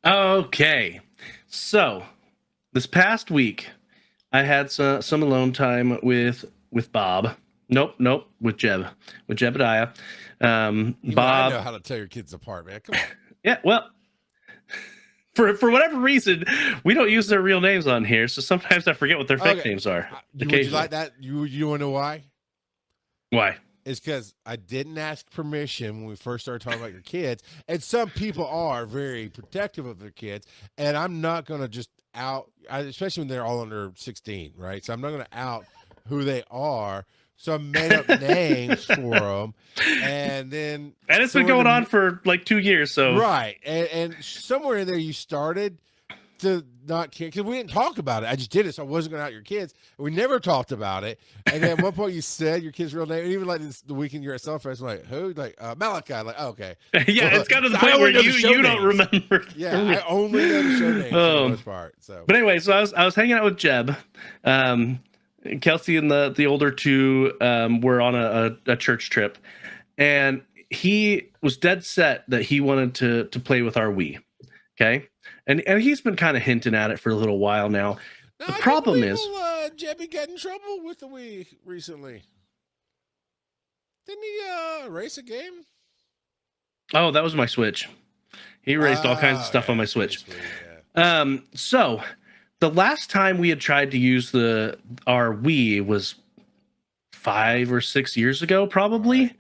Okay. So this past week, I had some alone time with Bob. Nope, with Jebediah. Even I know Bob. how to tell your kids apart, man. Come on. Yeah. Well, for whatever reason, we don't use their real names on here, so sometimes I forget what their fake Okay. names are. Would you Occasionally. like that? You want to know why? Why? It's because I didn't ask permission when we first started talking about your kids. And some people are very protective of their kids. And I'm not going to just especially when they're all under 16, right? So I'm not going to out who they are. So I made up names for them. And then And it's been somewhere in going on the, for like 2 years. So right. And somewhere in there you started to not care because we didn't talk about it. I just did it, so I wasn't going to out your kids. We never talked about it. And then at one point, you said your kid's real name. And even like the weekend you're at Celebrate, I'm like, who? Like Malachi. I'm like, oh, okay. yeah, Well, it's got to the I point where only know the show you don't names. remember. Yeah, I only know the show names for the most part. So, But anyway, so I was hanging out with Jeb. Kelsey and the older two were on a church trip, and he was dead set that he wanted to play with our Wii. Okay, and he's been kind of hinting at it for a little while now. now The I can't problem believe is, Jebby got in trouble with the Wii recently. Didn't he race a game? oh, that was my Switch. He erased all kinds of stuff on my Switch. Sweet, yeah. So the last time we had tried to use our Wii was 5 or 6 years ago, probably. Right.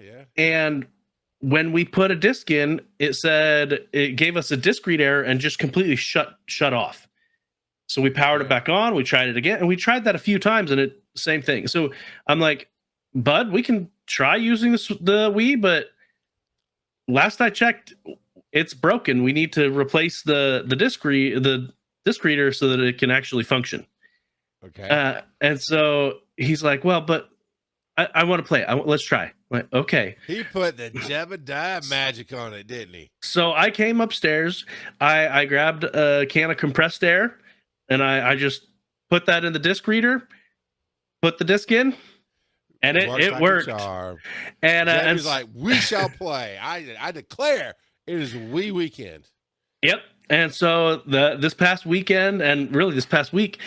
Yeah. And when we put a disc in, it gave us a disc read error and just completely shut off. So we powered it back on. We tried it again, and we tried that a few times, and same thing. So I'm like, Bud, we can try using the Wii, but last I checked, it's broken. We need to replace the disc reader so that it can actually function. Okay. And so he's like, well, but I want to play it. Let's try. I'm like, okay. He put the Jebediah magic on it, didn't he? So I came upstairs. I grabbed a can of compressed air, and I just put that in the disc reader, put the disc in, and it like worked. And he's like, we shall play. I declare it is a Wii weekend. Yep. And so this past weekend, and really this past week,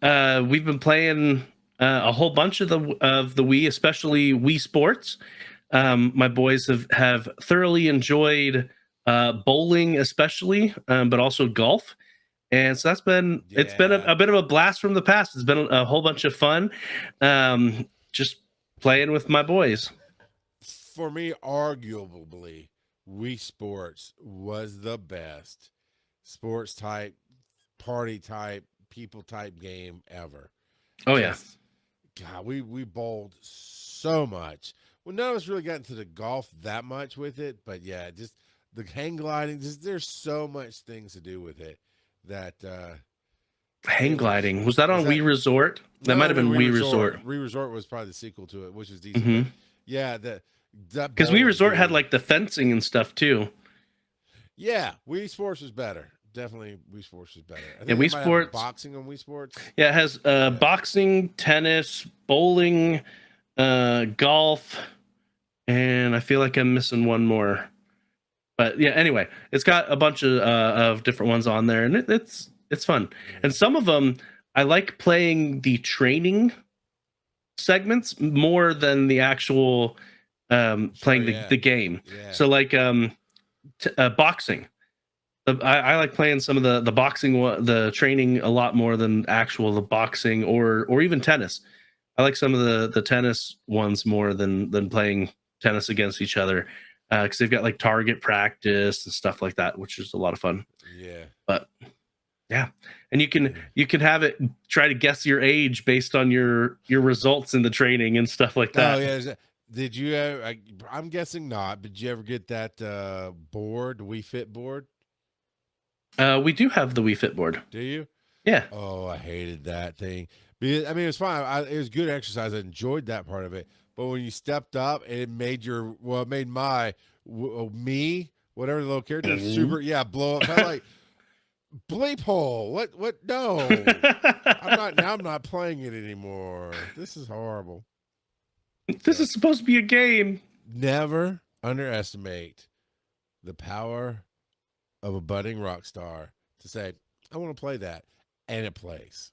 we've been playing a whole bunch of the Wii, especially Wii Sports. My boys have thoroughly enjoyed bowling, especially, but also golf. And so it's been a bit of a blast from the past. It's been a whole bunch of fun, just playing with my boys. For me, arguably, Wii Sports was the best sports type, party type, people type game ever. Oh yeah. God, we bowled so much. Well, none of us really got into the golf that much with it, but yeah, just the hang gliding. There's so much things to do with it that hang gliding was that on Wii Resort? That might have been Wii Resort. Wii Resort was probably the sequel to it, which was decent. Mm-hmm. Yeah, because Wii Resort had like the fencing and stuff too. Yeah, Wii Sports was better. Definitely, Wii Sports was better. I think Wii Sports boxing on Wii Sports. Yeah, it has boxing, tennis, bowling, golf, and I feel like I'm missing one more. But yeah, anyway, it's got a bunch of different ones on there, and it's fun. And some of them I like playing the training segments more than the actual playing the game. Yeah. So like boxing. I like playing some of the boxing, the training a lot more than the boxing or even tennis. I like some of the tennis ones more than playing tennis against each other because they've got like target practice and stuff like that, which is a lot of fun. Yeah. But yeah, and you can have it try to guess your age based on your results in the training and stuff like that. Oh yeah. Did you? I'm guessing not. Did you ever get that board, the Wii Fit board? We do have the Wii Fit board. Do you? Yeah. Oh, I hated that thing. Because, I mean, it was fine. It was good exercise. I enjoyed that part of it. But when you stepped up, it made me, whatever the little character, super, blow up. I'm like, bleep hole. What? No. I'm not playing it anymore. This is horrible. This is supposed to be a game. Never underestimate the power of a budding rock star to say, I want to play that, and it plays.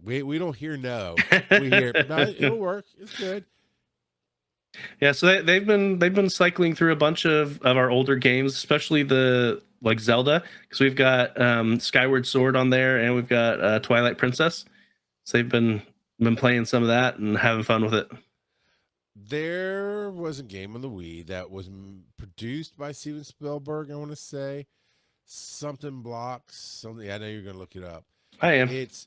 We don't hear no. We hear no, it'll work. It's good. Yeah, so they've been cycling through a bunch of our older games, especially the like Zelda, because we've got Skyward Sword on there, and we've got Twilight Princess. So they've been playing some of that and having fun with it. There was a game on the Wii that was produced by Steven Spielberg. I want to say something blocks something. I know you're gonna look it up. I am. It's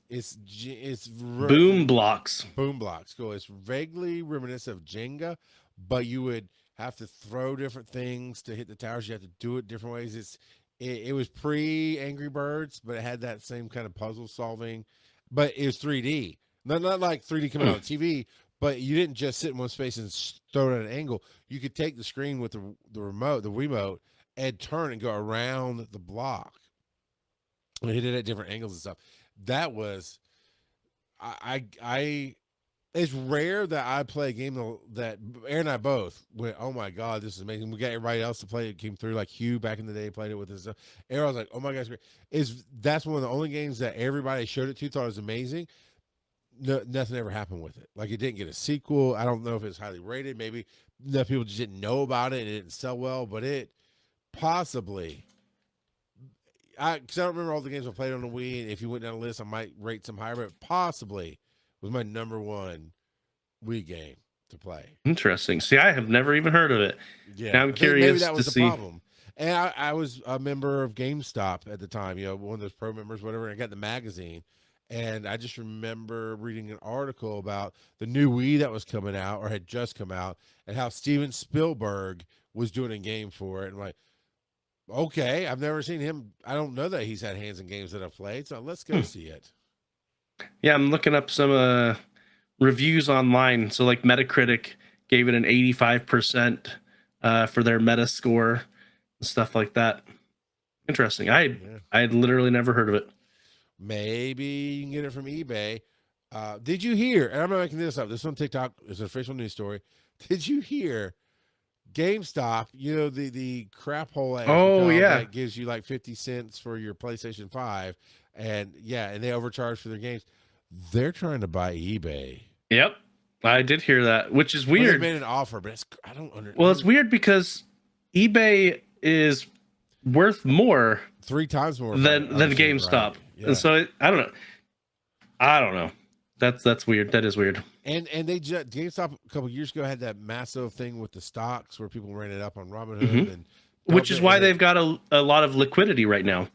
Boom Blocks. Boom blocks. Cool. It's vaguely reminiscent of Jenga, but you would have to throw different things to hit the towers. You have to do it different ways. It was pre Angry Birds, but it had that same kind of puzzle solving, but it was 3D. Not like 3D coming out on TV, but you didn't just sit in one space and throw it at an angle. You could take the screen with the remote, the Wiimote, and turn and go around the block. And hit it at different angles and stuff. That was I it's rare that I play a game that Aaron and I both went, oh my God, this is amazing. We got everybody else to play it, came through, like Hugh back in the day played it with us. Aaron was like, oh my gosh, that's one of the only games that everybody showed it to, thought it was amazing. No, nothing ever happened with it. Like, it didn't get a sequel. I don't know if it's highly rated. Maybe enough people just didn't know about it and it didn't sell well, but it possibly, because I don't remember all the games I played on the Wii, and if you went down the list, I might rate some higher, but possibly was my number one Wii game to play. Interesting. See, I have never even heard of it. Yeah, now I'm curious maybe that was to the see. problem. And I was a member of GameStop at the time, one of those pro members, whatever. And I got the magazine, and I just remember reading an article about the new Wii that was coming out or had just come out, and how Steven Spielberg was doing a game for it. And I'm like, okay, I've never seen him. I don't know that he's had hands in games that I've played, so let's go see it. Yeah, I'm looking up some reviews online. So like Metacritic gave it an 85% for their meta score and stuff like that. Interesting. I had literally never heard of it. Maybe you can get it from eBay. Did you hear, and I'm not making this up, this on TikTok is an official news story. Did you hear GameStop, the crap hole that gives you like 50 cents for your PlayStation 5, and they overcharge for their games. They're trying to buy eBay. Yep, I did hear that, which is weird. Well, they made an offer, but I don't understand. Well, it's weird because eBay is worth more, 3 times more than GameStop, right. Yeah. And so I don't know. That's weird. That is weird. And they just, GameStop a couple years ago had that massive thing with the stocks where people ran it up on Robinhood, and which is why they've got a lot of liquidity right now.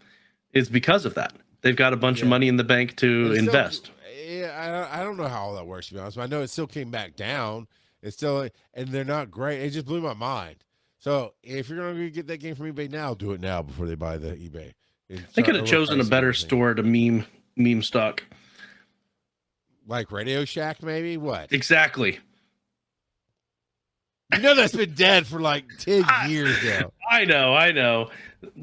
Is because of that. They've got a bunch of money in the bank to invest. I don't know how all that works, to be honest. But I know it still came back down. It's still, and they're not great. It just blew my mind. So if you're gonna get that game from eBay now, do it now before they buy the eBay. They could have chosen a better store to meme stock. Like Radio Shack, maybe? What? Exactly. That's been dead for like 10 years now. I know.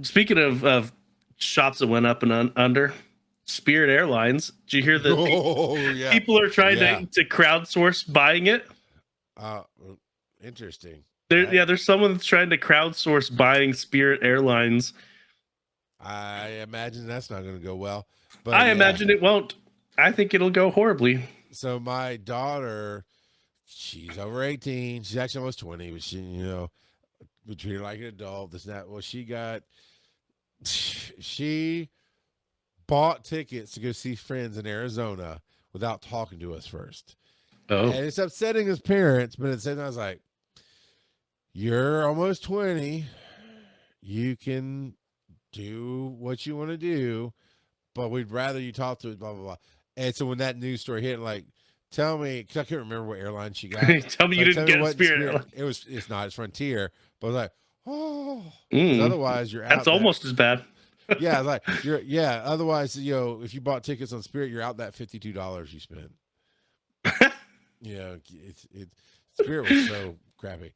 Speaking of shops that went up and under, Spirit Airlines. Did you hear that? People are trying to crowdsource buying it? Interesting. There's someone that's trying to crowdsource buying Spirit Airlines. I imagine that's not going to go well. But I imagine it won't. I think it'll go horribly. So my daughter, she's over 18. She's actually almost 20, but we treat her like an adult. This and that. Well, she bought tickets to go see friends in Arizona without talking to us first. Oh. And it's upsetting as parents, but at the same time, I was like, you're almost 20. You can do what you want to do, but we'd rather you talk to us, blah, blah, blah. And so when that news story hit, like, tell me, because I can't remember what airline she got. Tell me you didn't get Spirit Airlines. It's not, it's Frontier. But I was like, otherwise you're out. That's almost as bad. Yeah, like otherwise, if you bought tickets on Spirit, you're out that $52 you spent. Spirit was so crappy.